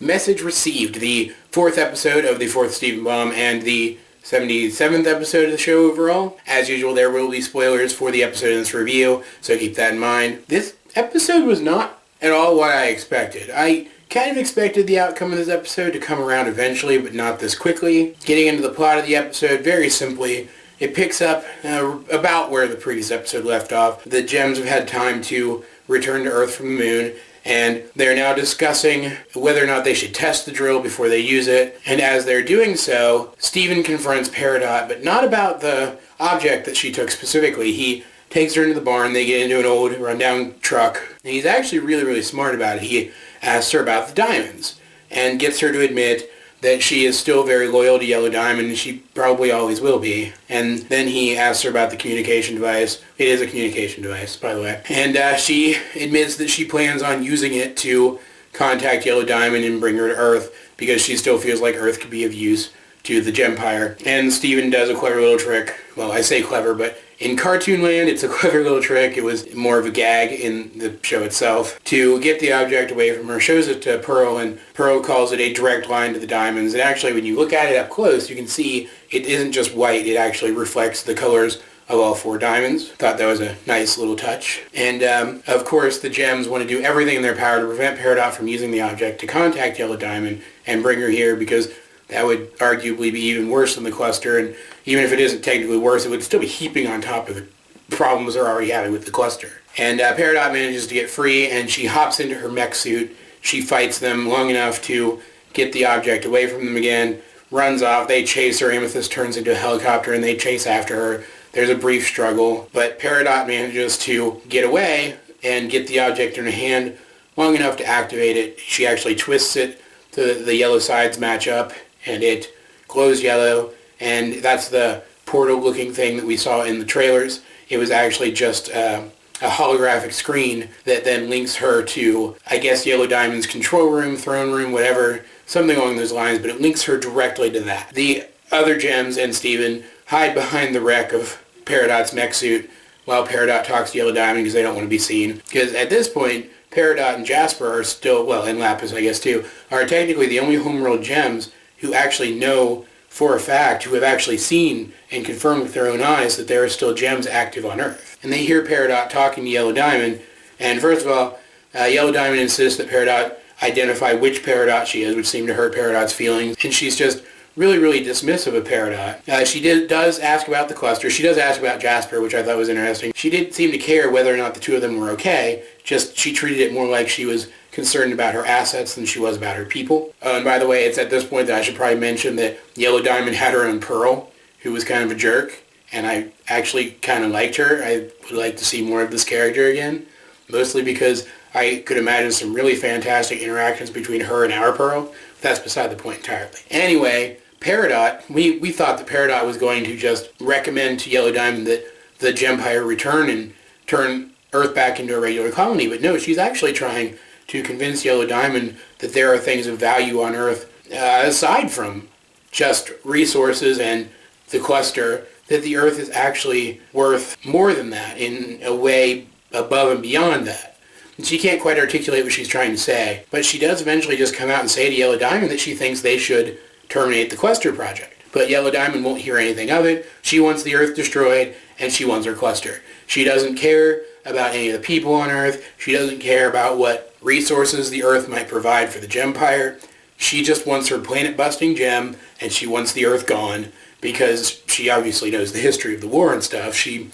Message received, the 4th episode of the 4th Stephen Bomb and the 77th episode of the show overall. As usual, there will be spoilers for the episode in this review, so keep that in mind. This episode was not at all what I expected. I kind of expected the outcome of this episode to come around eventually, but not this quickly. Getting into the plot of the episode, very simply, it picks up about where the previous episode left off. The Gems have had time to return to Earth from the moon, and they're now discussing whether or not they should test the drill before they use it. And as they're doing so, Stephen confronts Peridot, but not about the object that she took specifically. He takes her into the barn, they get into an old rundown truck, and he's actually really, really smart about it. He asks her about the diamonds, and gets her to admit that she is still very loyal to Yellow Diamond, and she probably always will be. And then he asks her about the communication device. It is a communication device, by the way. And she admits that she plans on using it to contact Yellow Diamond and bring her to Earth, because she still feels like Earth could be of use to the Gempire. And Steven does a clever little trick. Well, I say clever, but in cartoon land, it's a clever little trick. It was more of a gag in the show itself. To get the object away from her, shows it to Pearl, and Pearl calls it a direct line to the diamonds. And actually, when you look at it up close, you can see it isn't just white. It actually reflects the colors of all 4 diamonds. Thought that was a nice little touch. And of course, the Gems want to do everything in their power to prevent Peridot from using the object to contact Yellow Diamond and bring her here, because that would arguably be even worse than the cluster, and even if it isn't technically worse, it would still be heaping on top of the problems they're already having with the cluster. And Peridot manages to get free, and she hops into her mech suit. She fights them long enough to get the object away from them again, runs off, they chase her, Amethyst turns into a helicopter, and they chase after her. There's a brief struggle, but Peridot manages to get away and get the object in her hand long enough to activate it. She actually twists it so that the yellow sides match up, and it glows yellow, and that's the portal-looking thing that we saw in the trailers. It was actually just a holographic screen that then links her to, I guess, Yellow Diamond's control room, throne room, whatever, something along those lines, but it links her directly to that. The other Gems and Steven hide behind the wreck of Peridot's mech suit while Peridot talks to Yellow Diamond because they don't want to be seen. Because at this point, Peridot and Jasper are still, well, and Lapis, I guess, too, are technically the only homeworld Gems who actually know for a fact, who have actually seen and confirmed with their own eyes that there are still Gems active on Earth. And they hear Peridot talking to Yellow Diamond, and first of all, Yellow Diamond insists that Peridot identify which Peridot she is, which seemed to hurt Peridot's feelings, and she's just really, really dismissive of Peridot. She does ask about the cluster. She does ask about Jasper, which I thought was interesting. She did seem to care whether or not the two of them were okay, just she treated it more like she was concerned about her assets than she was about her people. And by the way, it's at this point that I should probably mention that Yellow Diamond had her own Pearl, who was kind of a jerk, and I actually kind of liked her. I would like to see more of this character again, mostly because I could imagine some really fantastic interactions between her and our Pearl. That's beside the point entirely. Anyway, Peridot, we thought that Peridot was going to just recommend to Yellow Diamond that the Gempire return and turn Earth back into a regular colony, but no, she's actually trying to convince Yellow Diamond that there are things of value on Earth, aside from just resources and the cluster, that the Earth is actually worth more than that, in a way above and beyond that. And she can't quite articulate what she's trying to say, but she does eventually just come out and say to Yellow Diamond that she thinks they should terminate the cluster project. But Yellow Diamond won't hear anything of it. She wants the Earth destroyed, and she wants her cluster. She doesn't care about any of the people on Earth. She doesn't care about what resources the Earth might provide for the Gempire. She just wants her planet-busting gem, and she wants the Earth gone, because she obviously knows the history of the war and stuff. She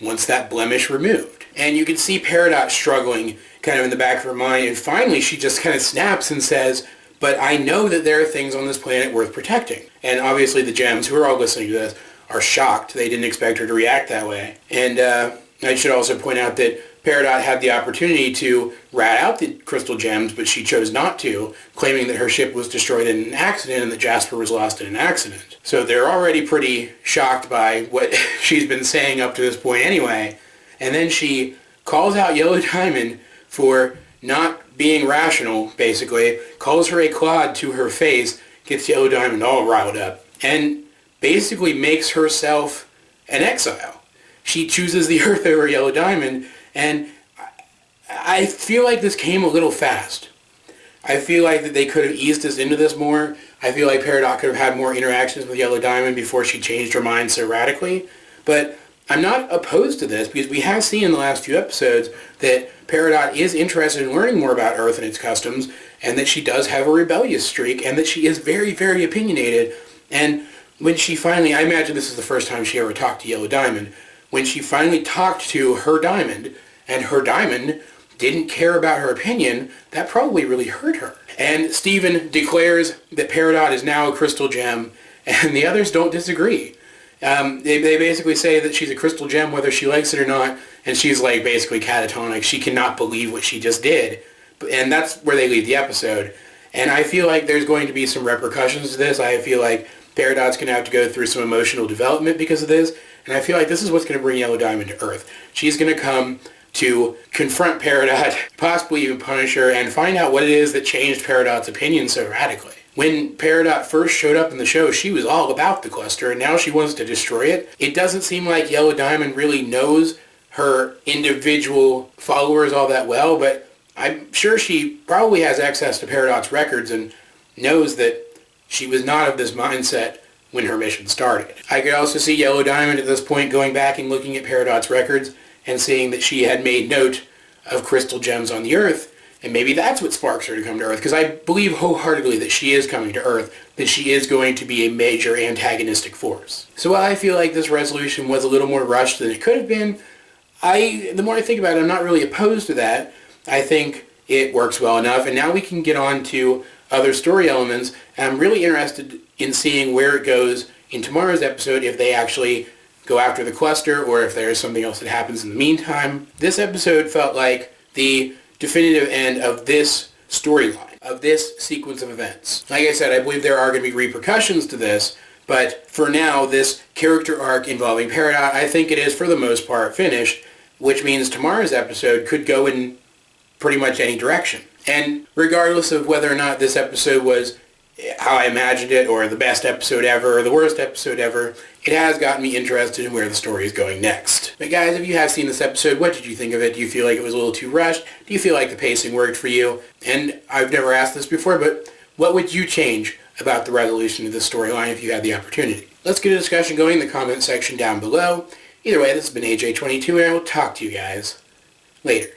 wants that blemish removed. And you can see Peridot struggling kind of in the back of her mind, and finally she just kind of snaps and says, but I know that there are things on this planet worth protecting. And obviously the Gems, who are all listening to this, are shocked. They didn't expect her to react that way. And I should also point out that Peridot had the opportunity to rat out the crystal gems, but she chose not to, claiming that her ship was destroyed in an accident and that Jasper was lost in an accident. So they're already pretty shocked by what she's been saying up to this point anyway. And then she calls out Yellow Diamond for not being rational, basically, calls her a clod to her face, gets Yellow Diamond all riled up, and basically makes herself an exile. She chooses the Earth over Yellow Diamond, and I feel like this came a little fast. I feel like that they could have eased us into this more. I feel like Peridot could have had more interactions with Yellow Diamond before she changed her mind so radically. But I'm not opposed to this because we have seen in the last few episodes that Peridot is interested in learning more about Earth and its customs, and that she does have a rebellious streak, and that she is very, very opinionated. And when she finally, I imagine this is the first time she ever talked to Yellow Diamond, when she finally talked to her Diamond, and her Diamond didn't care about her opinion, that probably really hurt her. And Steven declares that Peridot is now a crystal gem, and the others don't disagree. They basically say that she's a crystal gem whether she likes it or not, and she's like basically catatonic. She cannot believe what she just did. And that's where they leave the episode. And I feel like there's going to be some repercussions to this. I feel like Peridot's going to have to go through some emotional development because of this. And I feel like this is what's going to bring Yellow Diamond to Earth. She's going to come to confront Peridot, possibly even punish her, and find out what it is that changed Peridot's opinion so radically. When Peridot first showed up in the show, she was all about the cluster, and now she wants to destroy it. It doesn't seem like Yellow Diamond really knows her individual followers all that well, but I'm sure she probably has access to Peridot's records and knows that she was not of this mindset when her mission started. I could also see Yellow Diamond at this point going back and looking at Peridot's records and seeing that she had made note of crystal gems on the Earth, and maybe that's what sparks her to come to Earth, because I believe wholeheartedly that she is coming to Earth, that she is going to be a major antagonistic force. So while I feel like this resolution was a little more rushed than it could have been, the more I think about it, I'm not really opposed to that. I think it works well enough, and now we can get on to other story elements, and I'm really interested in seeing where it goes in tomorrow's episode, if they actually go after the cluster or if there's something else that happens in the meantime. This episode felt like the definitive end of this storyline, of this sequence of events. Like I said, I believe there are going to be repercussions to this, but for now, this character arc involving Peridot, I think it is for the most part finished, which means tomorrow's episode could go in pretty much any direction. And regardless of whether or not this episode was how I imagined it, or the best episode ever, or the worst episode ever, it has gotten me interested in where the story is going next. But guys, if you have seen this episode, what did you think of it? Do you feel like it was a little too rushed? Do you feel like the pacing worked for you? And I've never asked this before, but what would you change about the resolution of this storyline if you had the opportunity? Let's get a discussion going in the comment section down below. Either way, this has been AJ22, and I will talk to you guys later.